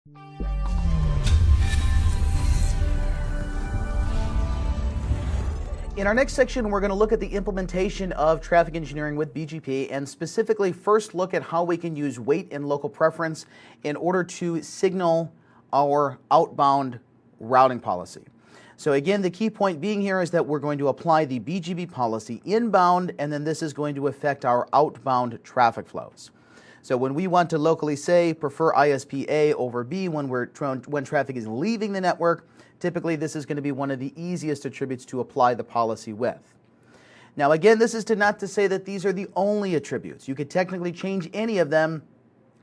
In our next section, we're going to look at the implementation of traffic engineering with BGP, and specifically first look at how we can use weight and local preference in order to signal our outbound routing policy. So again, the key point being here is that we're going to apply the BGP policy inbound, and then this is going to affect our outbound traffic flows. So when we want to locally say prefer ISP A over B when traffic is leaving the network, typically this is going to be one of the easiest attributes to apply the policy with. Now again, this is not to say that these are the only attributes. You could technically change any of them,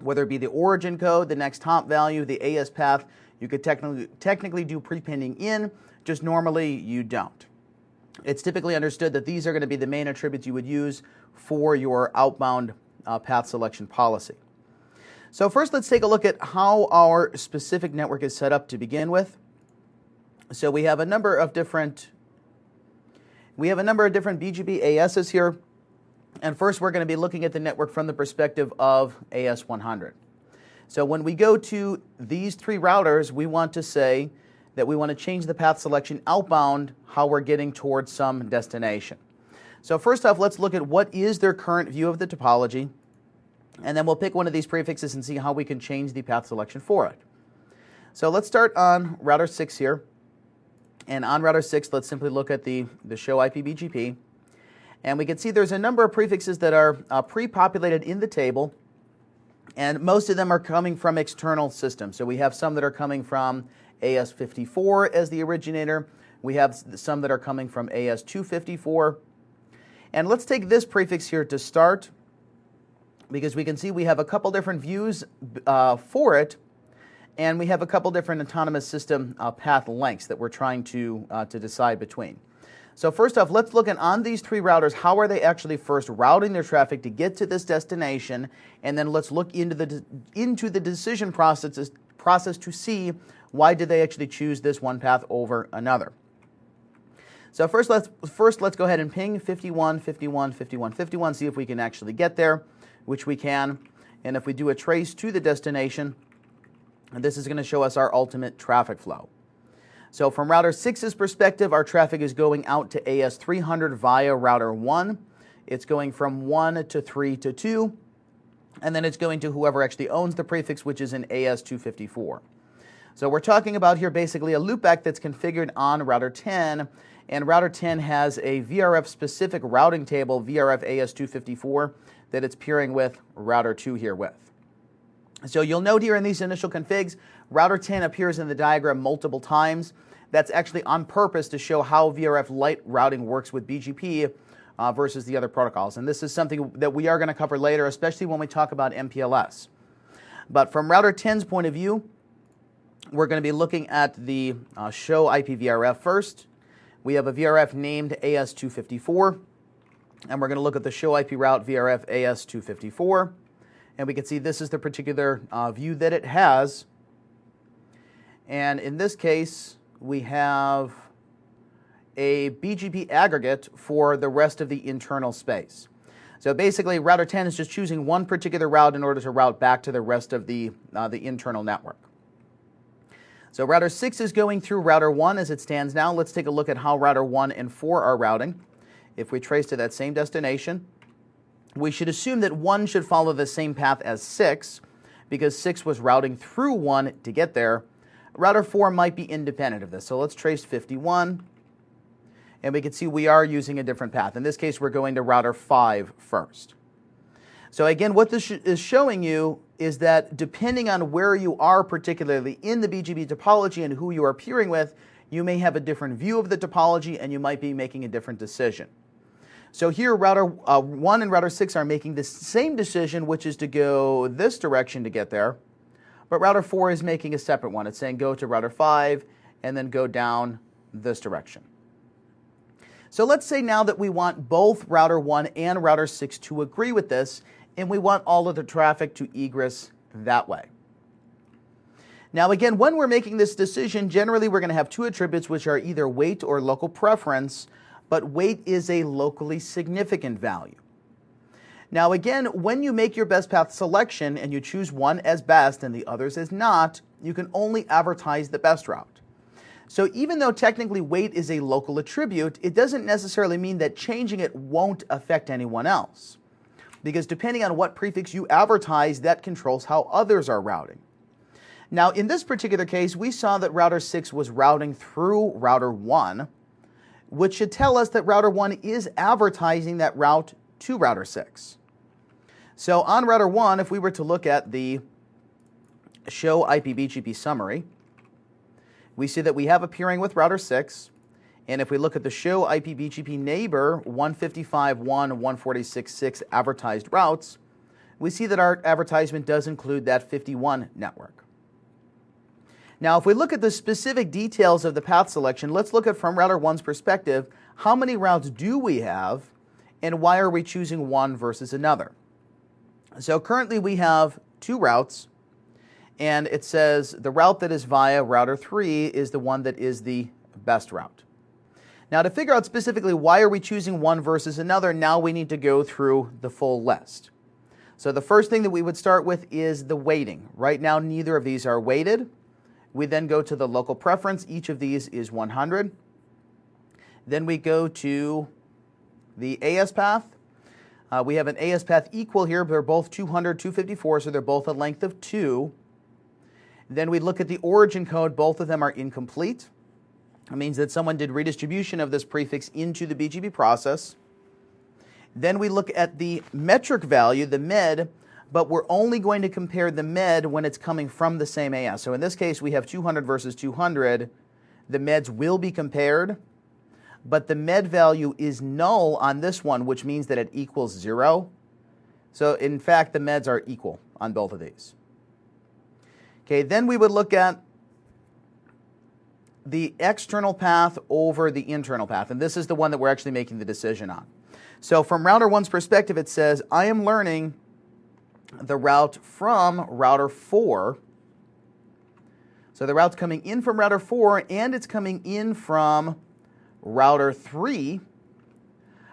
whether it be the origin code, the next hop value, the AS path. You could technically do prepending in, just normally you don't. It's typically understood that these are going to be the main attributes you would use for your outbound path selection policy. So first, let's take a look at how our specific network is set up to begin with. So we have a number of different BGP ASs here, and first we're going to be looking at the network from the perspective of AS 100. So when we go to these three routers, we want to say that we want to change the path selection outbound, how we're getting towards some destination. So first off, let's look at what is their current view of the topology, and then we'll pick one of these prefixes and see how we can change the path selection for it. So let's start on router 6 here. And on router 6, let's simply look at the show IP BGP. And we can see there's a number of prefixes that are pre-populated in the table, and most of them are coming from external systems. So we have some that are coming from AS54 as the originator. We have some that are coming from AS254. And let's take this prefix here to start, because we can see we have a couple different views for it, and we have a couple different autonomous system path lengths that we're trying to decide between. So first off, let's look at on these three routers, how are they actually first routing their traffic to get to this destination, and then let's look into the decision process to see why did they actually choose this one path over another. So first let's go ahead and ping 51, 51, 51, 51, see if we can actually get there, which we can. And if we do a trace to the destination, this is going to show us our ultimate traffic flow. So from router 6's perspective, our traffic is going out to AS300 via router 1. It's going from 1 to 3 to 2, and then it's going to whoever actually owns the prefix, which is in AS254. So we're talking about here basically a loopback that's configured on router 10, and router 10 has a VRF-specific routing table, VRF AS254, that it's peering with router 2 here with. So you'll note here in these initial configs, router 10 appears in the diagram multiple times. That's actually on purpose to show how VRF light routing works with BGP versus the other protocols. And this is something that we are going to cover later, especially when we talk about MPLS. But from router 10's point of view, we're going to be looking at the show IP VRF first. We have a VRF named AS254, and we're going to look at the show IP route VRF AS254. And we can see this is the particular view that it has. And in this case, we have a BGP aggregate for the rest of the internal space. So basically, router 10 is just choosing one particular route in order to route back to the rest of the internal network. So router 6 is going through router 1 as it stands now. Let's take a look at how router 1 and 4 are routing. If we trace to that same destination, we should assume that 1 should follow the same path as 6, because 6 was routing through 1 to get there. Router 4 might be independent of this. So let's trace 51, and we can see we are using a different path. In this case, we're going to router 5 first. So again, what this is showing you is that depending on where you are, particularly in the BGP topology and who you are peering with, you may have a different view of the topology and you might be making a different decision. So here, router 1 and router 6 are making the same decision, which is to go this direction to get there. But router 4 is making a separate one. It's saying go to router 5 and then go down this direction. So let's say now that we want both router 1 and router 6 to agree with this, and we want all of the traffic to egress that way. Now again, when we're making this decision, generally we're going to have two attributes, which are either weight or local preference, but weight is a locally significant value. Now again, when you make your best path selection and you choose one as best and the others as not, you can only advertise the best route. So even though technically weight is a local attribute, it doesn't necessarily mean that changing it won't affect anyone else. Because depending on what prefix you advertise, that controls how others are routing. Now in this particular case, we saw that router 6 was routing through router 1, which should tell us that router 1 is advertising that route to router 6. So on router 1, if we were to look at the show IP/BGP summary, we see that we have a peering with router 6, and if we look at the show IP/BGP neighbor 155.1.146.6 advertised routes, we see that our advertisement does include that 51 network. Now if we look at the specific details of the path selection, let's look at from router 1's perspective, how many routes do we have and why are we choosing one versus another? So currently we have 2 routes, and it says the route that is via router 3 is the one that is the best route. Now to figure out specifically why are we choosing one versus another, now we need to go through the full list. So the first thing that we would start with is the weighting. Right now neither of these are weighted. We then go to the local preference. Each of these is 100. Then we go to the AS path. We have an AS path equal here, but they're both 200, 254, so they're both a length of 2. Then we look at the origin code. Both of them are incomplete. It means that someone did redistribution of this prefix into the BGP process. Then we look at the metric value, the med, but we're only going to compare the med when it's coming from the same AS. So in this case, we have 200 versus 200. The meds will be compared, but the med value is null on this one, which means that it equals 0. So in fact, the meds are equal on both of these. Okay, then we would look at the external path over the internal path, and this is the one that we're actually making the decision on. So from router 1's perspective, it says, I am learning the route from router 4. So the route's coming in from router 4, and it's coming in from router 3.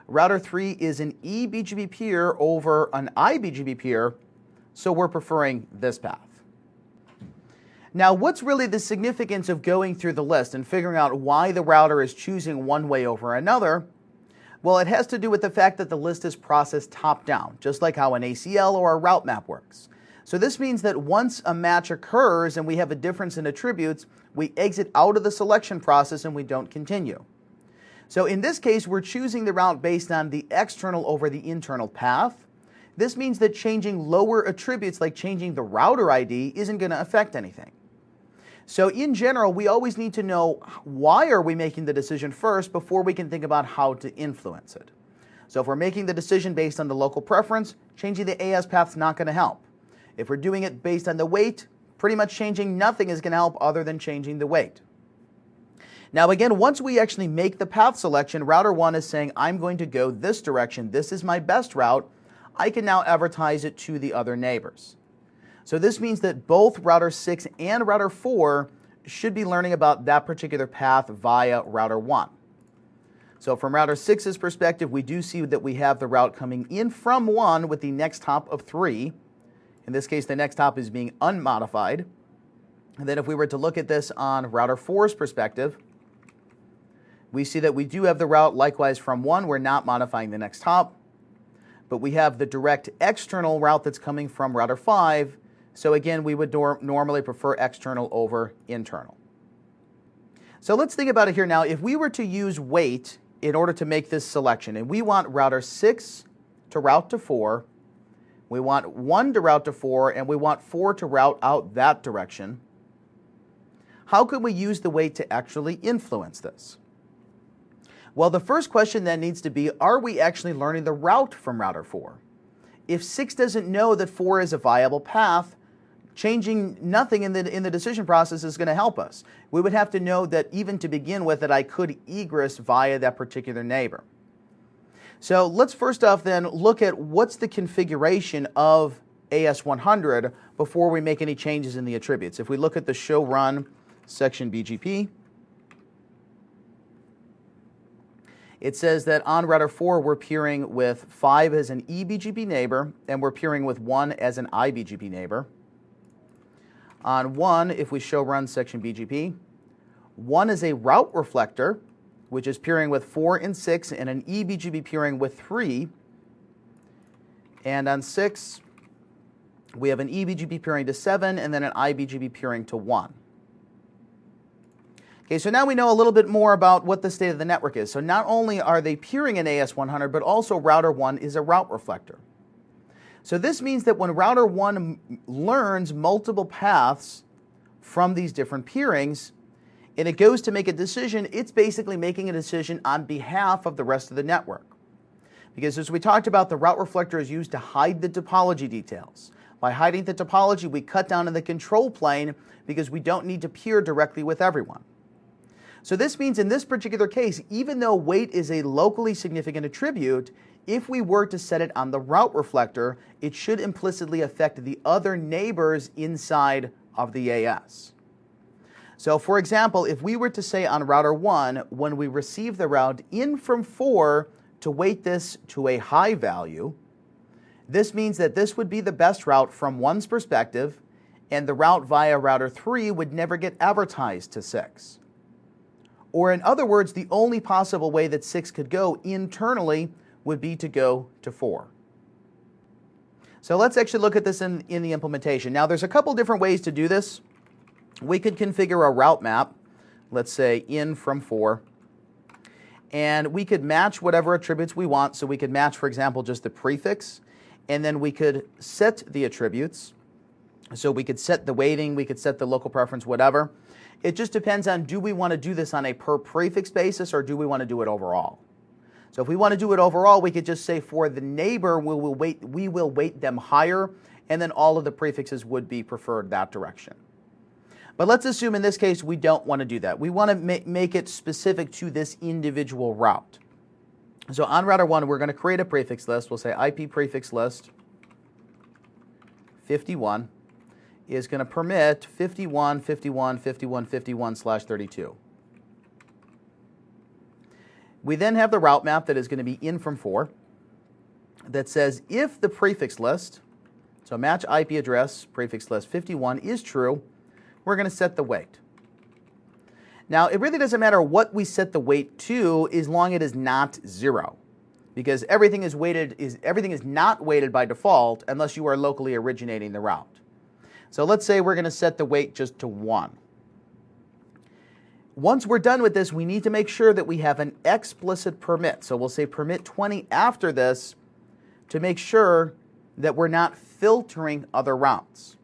Router 3 is an eBGP peer over an iBGP peer, so we're preferring this path. Now, what's really the significance of going through the list and figuring out why the router is choosing one way over another? Well, it has to do with the fact that the list is processed top-down, just like how an ACL or a route map works. So this means that once a match occurs and we have a difference in attributes, we exit out of the selection process and we don't continue. So in this case, we're choosing the route based on the external over the internal path. This means that changing lower attributes, like changing the router ID, isn't going to affect anything. So in general, we always need to know why are we making the decision first before we can think about how to influence it. So if we're making the decision based on the local preference, changing the AS path is not going to help. If we're doing it based on the weight, pretty much changing nothing is going to help other than changing the weight. Now again, once we actually make the path selection, router 1 is saying, I'm going to go this direction. This is my best route. I can now advertise it to the other neighbors. So this means that both router 6 and router 4 should be learning about that particular path via router 1. So from router 6's perspective, we do see that we have the route coming in from 1 with the next hop of 3. In this case, the next hop is being unmodified. And then if we were to look at this on router 4's perspective, we see that we do have the route likewise from 1. We're not modifying the next hop. But we have the direct external route that's coming from router 5. So again, we would normally prefer external over internal. So let's think about it here now. If we were to use weight in order to make this selection, and we want router 6 to route to 4, we want 1 to route to 4, and we want 4 to route out that direction, how could we use the weight to actually influence this? Well, the first question then needs to be, are we actually learning the route from router 4? If 6 doesn't know that 4 is a viable path, changing nothing in the decision process is going to help us. We would have to know that even to begin with that I could egress via that particular neighbor. So let's first off then look at what's the configuration of AS100 before we make any changes in the attributes. If we look at the show run section BGP, It says that on router 4, we're peering with 5 as an eBGP neighbor, and we're peering with 1 as an iBGP neighbor. On 1, if we show run section BGP, 1 is a route reflector, which is peering with 4 and 6, and an eBGP peering with 3. And on 6, we have an eBGP peering to 7, and then an iBGP peering to 1. Okay, so now we know a little bit more about what the state of the network is. So not only are they peering in AS100, but also router 1 is a route reflector. So this means that when router 1 learns multiple paths from these different peerings, and it goes to make a decision, it's basically making a decision on behalf of the rest of the network. Because as we talked about, the route reflector is used to hide the topology details. By hiding the topology, we cut down on the control plane because we don't need to peer directly with everyone. So this means in this particular case, even though weight is a locally significant attribute, if we were to set it on the route reflector, it should implicitly affect the other neighbors inside of the AS. So for example, if we were to say on router 1, when we receive the route in from 4 to weight this to a high value, this means that this would be the best route from 1's perspective, and the route via router 3 would never get advertised to 6. Or in other words, the only possible way that 6 could go internally would be to go to 4. So let's actually look at this in the implementation. Now there's a couple different ways to do this. We could configure a route map, let's say in from 4, and we could match whatever attributes we want. So we could match, for example, just the prefix, and then we could set the attributes. So we could set the weighting, we could set the local preference, whatever. It just depends on, do we want to do this on a per prefix basis or do we want to do it overall? So if we want to do it overall, we could just say for the neighbor, we will weight them higher, and then all of the prefixes would be preferred that direction. But let's assume in this case we don't want to do that. We want to make it specific to this individual route. So on router 1, we're going to create a prefix list. We'll say IP prefix list 51 is going to permit 51, 51, 51, 51/32. We then have the route map that is going to be in from 4 that says if the prefix list, so match IP address prefix list 51 is true, we're going to set the weight. Now, it really doesn't matter what we set the weight to as long as it is not 0, because everything is not weighted by default unless you are locally originating the route. So let's say we're going to set the weight just to 1. Once we're done with this, we need to make sure that we have an explicit permit. So we'll say permit 20 after this to make sure that we're not filtering other routes.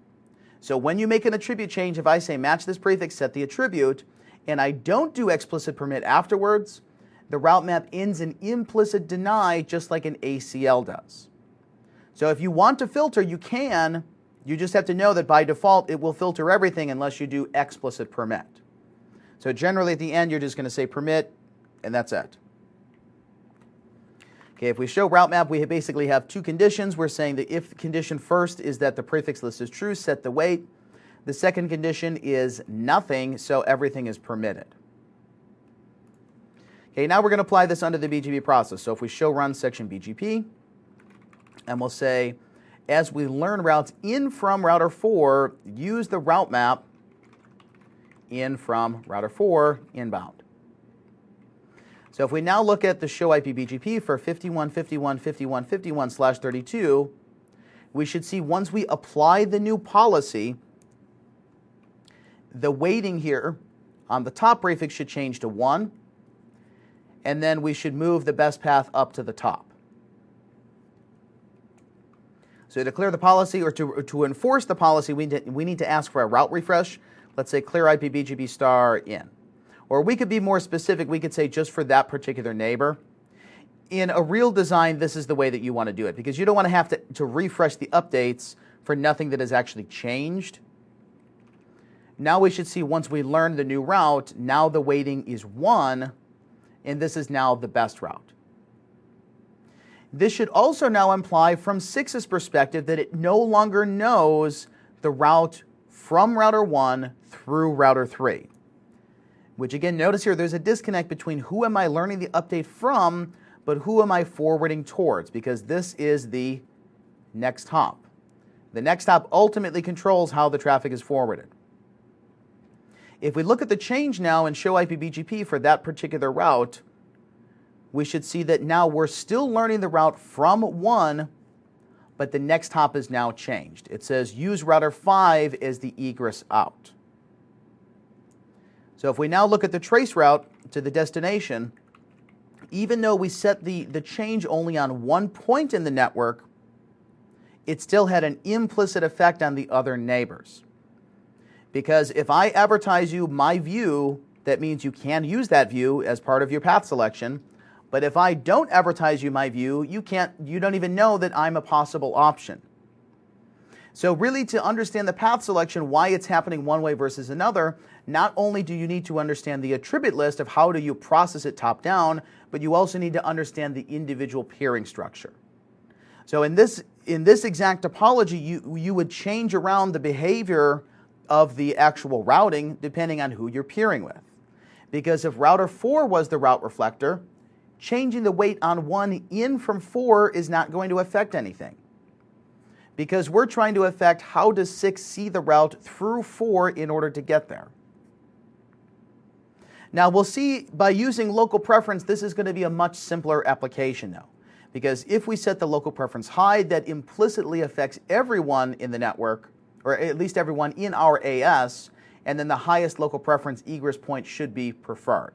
So when you make an attribute change, if I say match this prefix, set the attribute, and I don't do explicit permit afterwards, the route map ends in implicit deny just like an ACL does. So if you want to filter, you can. You just have to know that by default it will filter everything unless you do explicit permit. So generally at the end you're just going to say permit and that's it. Okay, if we show route map, we basically have two conditions. We're saying that if condition first is that the prefix list is true, set the weight. The second condition is nothing, so everything is permitted. Okay, now we're going to apply this under the BGP process. So if we show run section BGP, and we'll say, as we learn routes in from router 4, use the route map in from router 4 inbound. So if we now look at the show IP BGP for 51, 51, 51, 51/32, we should see once we apply the new policy, the weighting here on the top prefix should change to 1, and then we should move the best path up to the top. So to declare the policy or to enforce the policy, we need to ask for a route refresh. Let's say clear IP BGP star in. Or we could be more specific. We could say just for that particular neighbor. In a real design, this is the way that you want to do it, because you don't want to have to refresh the updates for nothing that has actually changed. Now we should see once we learn the new route, now the weighting is 1, and this is now the best route. This should also now imply from 6's perspective that it no longer knows the route from router 1 through router 3. which again, notice here there's a disconnect between who am I learning the update from, but who am I forwarding towards, because this is the next hop. The next hop ultimately controls how the traffic is forwarded. If we look at the change now and show IP-BGP for that particular route, we should see that now we're still learning the route from 1, but the next hop is now changed. It says use router 5 as the egress out. So if we now look at the trace route to the destination, even though we set the change only on one point in the network, it still had an implicit effect on the other neighbors. Because if I advertise you my view, that means you can use that view as part of your path selection. But if I don't advertise you my view, you don't even know that I'm a possible option. So really, to understand the path selection, why it's happening one way versus another, not only do you need to understand the attribute list of how do you process it top down, but you also need to understand the individual peering structure. So in this exact topology, you would change around the behavior of the actual routing depending on who you're peering with. Because if router 4 was the route reflector, changing the weight on 1 in from 4 is not going to affect anything. Because we're trying to affect how does 6 see the route through 4 in order to get there. Now we'll see by using local preference, this is going to be a much simpler application though. Because if we set the local preference high, that implicitly affects everyone in the network, or at least everyone in our AS, and then the highest local preference egress point should be preferred.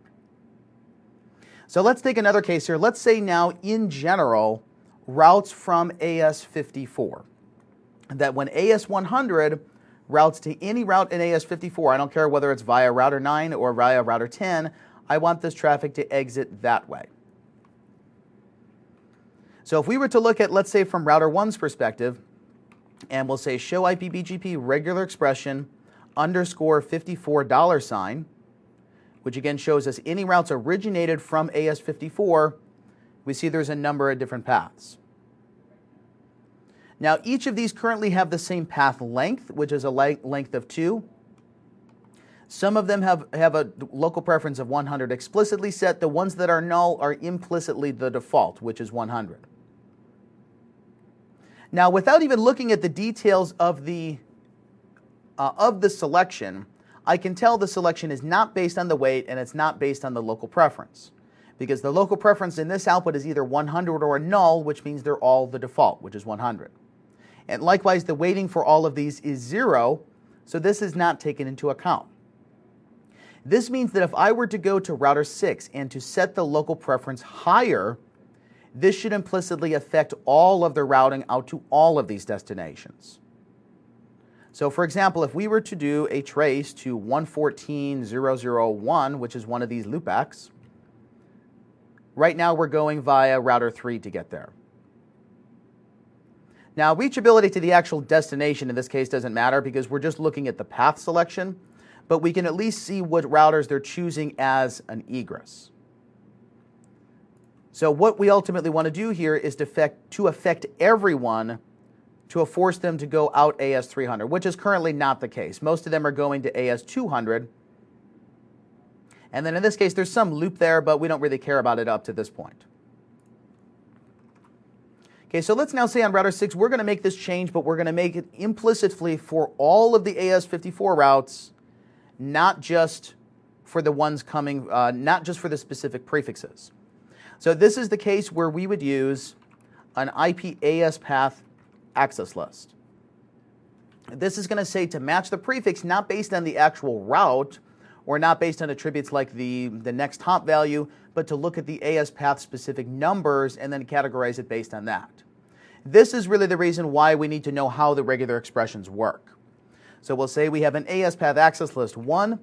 So let's take another case here. Let's say now, in general, routes from AS54. That when AS100 routes to any route in AS54, I don't care whether it's via router 9 or via router 10, I want this traffic to exit that way. So if we were to look at, let's say, from router 1's perspective, and we'll say show IP-BGP regular expression underscore $54, which again shows us any routes originated from AS54, we see there's a number of different paths. Now each of these currently have the same path length, which is a length of 2. Some of them have a local preference of 100 explicitly set. The ones that are null are implicitly the default, which is 100. Now, without even looking at the details of the selection, I can tell the selection is not based on the weight and it's not based on the local preference. Because the local preference in this output is either 100 or null, which means they're all the default, which is 100. And likewise, the weighting for all of these is 0, so this is not taken into account. This means that if I were to go to router 6 and to set the local preference higher, this should implicitly affect all of the routing out to all of these destinations. So for example, if we were to do a trace to 114.0.0.1, which is one of these loopbacks, right now we're going via router 3 to get there. Now reachability to the actual destination in this case doesn't matter because we're just looking at the path selection, but we can at least see what routers they're choosing as an egress. So what we ultimately want to do here is to affect everyone to force them to go out AS300, which is currently not the case. Most of them are going to AS200. And then in this case, there's some loop there, but we don't really care about it up to this point. Okay, so let's now say on router 6, we're going to make this change, but we're going to make it implicitly for all of the AS54 routes, not just for the ones coming, not just for the specific prefixes. So this is the case where we would use an IP AS path access list. This is going to say to match the prefix not based on the actual route or not based on attributes like the next hop value, but to look at the AS path specific numbers and then categorize it based on that. This is really the reason why we need to know how the regular expressions work. So we'll say we have an AS path access list 1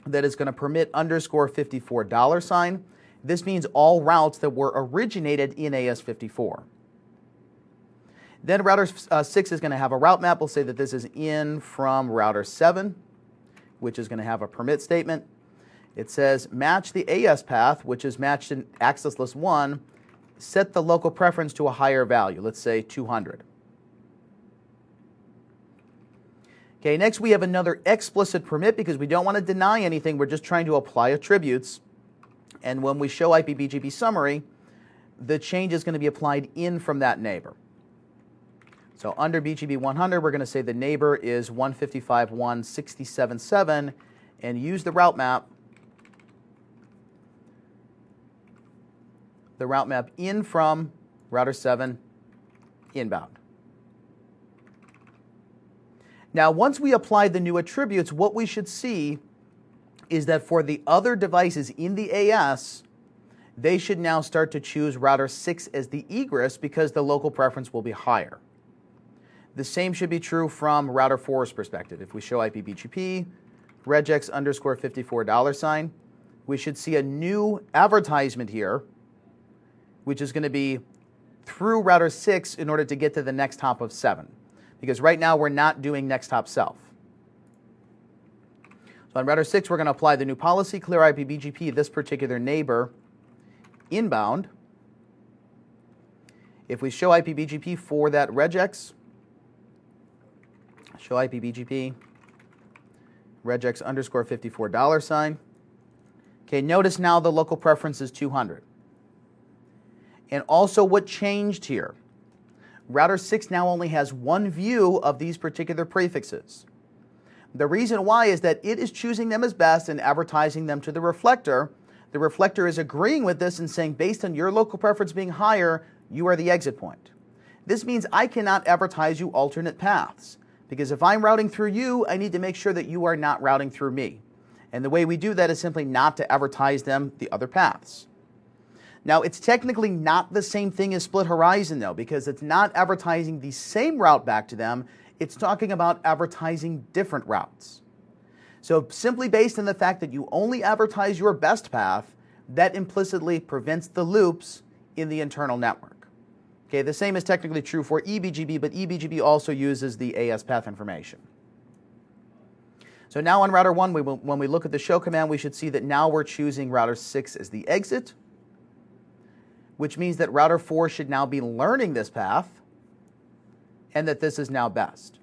that is going to permit underscore $54. This means all routes that were originated in AS54. Then router 6 is going to have a route map. We'll say that this is in from router 7, which is going to have a permit statement. It says match the AS path, which is matched in access list 1, set the local preference to a higher value, let's say 200. Okay, next we have another explicit permit because we don't want to deny anything. We're just trying to apply attributes. And when we show IPBGP summary, the change is going to be applied in from that neighbor. So under BGP 100, we're going to say the neighbor is 155.167.7 and use the route map in from router 7 inbound. Now, once we apply the new attributes, what we should see is that for the other devices in the AS, they should now start to choose router 6 as the egress because the local preference will be higher. The same should be true from router 4's perspective. If we show IPBGP, regex underscore $54, we should see a new advertisement here, which is going to be through router 6 in order to get to the next hop of 7. Because right now we're not doing next hop self. So on router 6, we're going to apply the new policy, clear IPBGP, this particular neighbor, inbound. If we show IPBGP for that regex, show IPBGP, regex underscore $54. Okay, notice now the local preference is 200. And also what changed here? Router 6 now only has one view of these particular prefixes. The reason why is that it is choosing them as best and advertising them to the reflector. The reflector is agreeing with this and saying, based on your local preference being higher, you are the exit point. This means I cannot advertise you alternate paths, because if I'm routing through you, I need to make sure that you are not routing through me. And the way we do that is simply not to advertise them the other paths. Now, it's technically not the same thing as split horizon, though, because it's not advertising the same route back to them. It's talking about advertising different routes. So simply based on the fact that you only advertise your best path, that implicitly prevents the loops in the internal network. Okay, the same is technically true for eBGP, but eBGP also uses the AS path information. So now on router 1, when we look at the show command, we should see that now we're choosing router 6 as the exit, which means that router 4 should now be learning this path and that this is now best.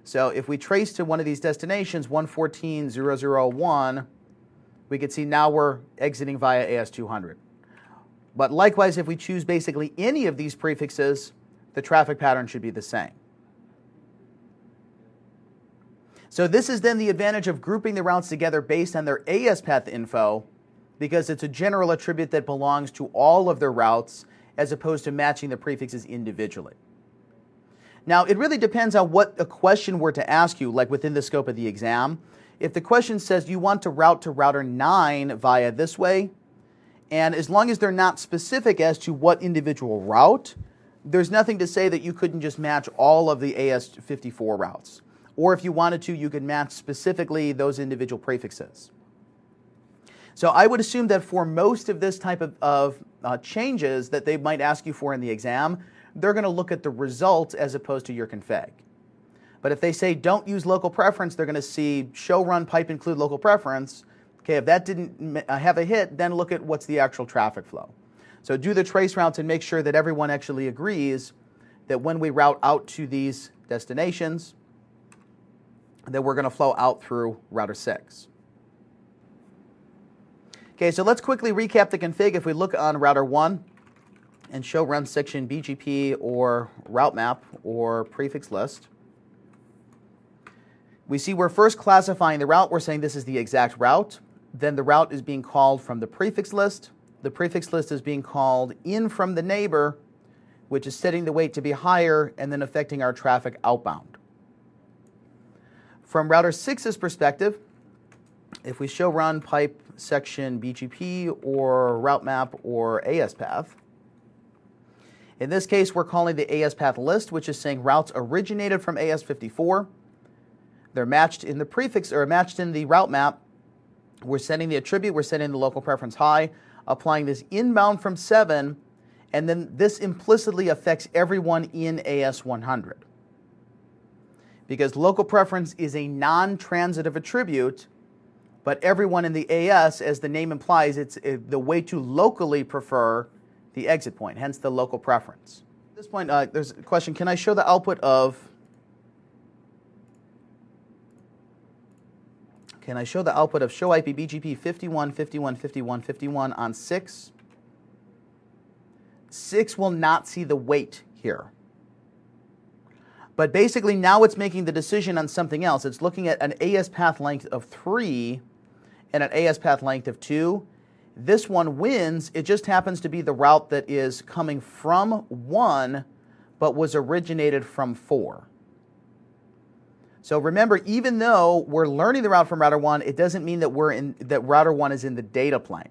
So if we trace to one of these destinations, 114.0.0.1, we can see now we're exiting via AS200. But likewise, if we choose basically any of these prefixes, the traffic pattern should be the same. So this is then the advantage of grouping the routes together based on their AS path info, because it's a general attribute that belongs to all of their routes as opposed to matching the prefixes individually. Now, it really depends on what a question were to ask you, like within the scope of the exam. If the question says you want to route to router 9 via this way, and as long as they're not specific as to what individual route, there's nothing to say that you couldn't just match all of the AS54 routes. Or if you wanted to, you could match specifically those individual prefixes. So I would assume that for most of this type of changes that they might ask you for in the exam, they're going to look at the results as opposed to your config. But if they say don't use local preference, they're going to see show run pipe include local preference. Okay, if that didn't have a hit, then look at what's the actual traffic flow. So do the trace routes and make sure that everyone actually agrees that when we route out to these destinations, that we're going to flow out through router 6. Okay, so let's quickly recap the config. If we look on router 1 and show run section BGP or route map or prefix list, we see we're first classifying the route. We're saying this is the exact route. Then the route is being called from the prefix list. The prefix list is being called in from the neighbor, which is setting the weight to be higher and then affecting our traffic outbound. From router 6's perspective, if we show run pipe section BGP or route map or AS path, in this case we're calling the AS path list, which is saying routes originated from AS54. They're matched in the prefix or matched in the route map. We're setting the attribute, we're setting the local preference high, applying this inbound from 7, and then this implicitly affects everyone in AS100. Because local preference is a non-transitive attribute, but everyone in the AS, as the name implies, it's the way to locally prefer the exit point, hence the local preference. At this point, there's a question, can I show the output of Can I show the output of show IP BGP 51, 51, 51, 51 on 6? 6 will not see the weight here. But basically now it's making the decision on something else. It's looking at an AS path length of 3 and an AS path length of 2. This one wins. It just happens to be the route that is coming from 1 but was originated from 4. So remember, even though we're learning the route from router 1, it doesn't mean that router 1 is in the data plane.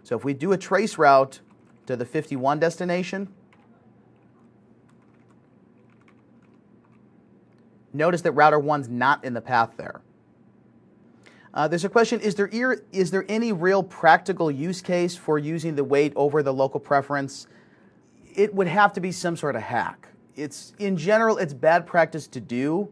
So if we do a trace route to the 51 destination, notice that router 1's not in the path there. There's a question, is there any real practical use case for using the weight over the local preference? It would have to be some sort of hack. In general, it's bad practice to do,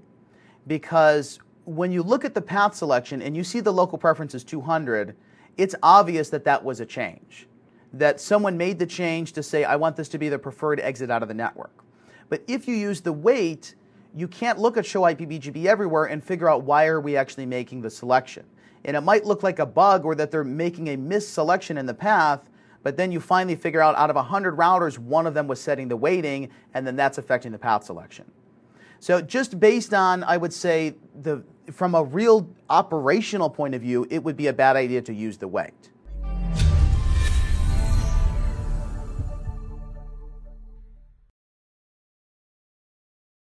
because when you look at the path selection and you see the local preference is 200, it's obvious that that was a change. That someone made the change to say, I want this to be the preferred exit out of the network. But if you use the weight, you can't look at show IP BGP everywhere and figure out why are we actually making the selection. And it might look like a bug or that they're making a misselection in the path, but then you finally figure out of 100 routers, one of them was setting the weighting, and then that's affecting the path selection. So just based on, I would say, from a real operational point of view, it would be a bad idea to use the weight.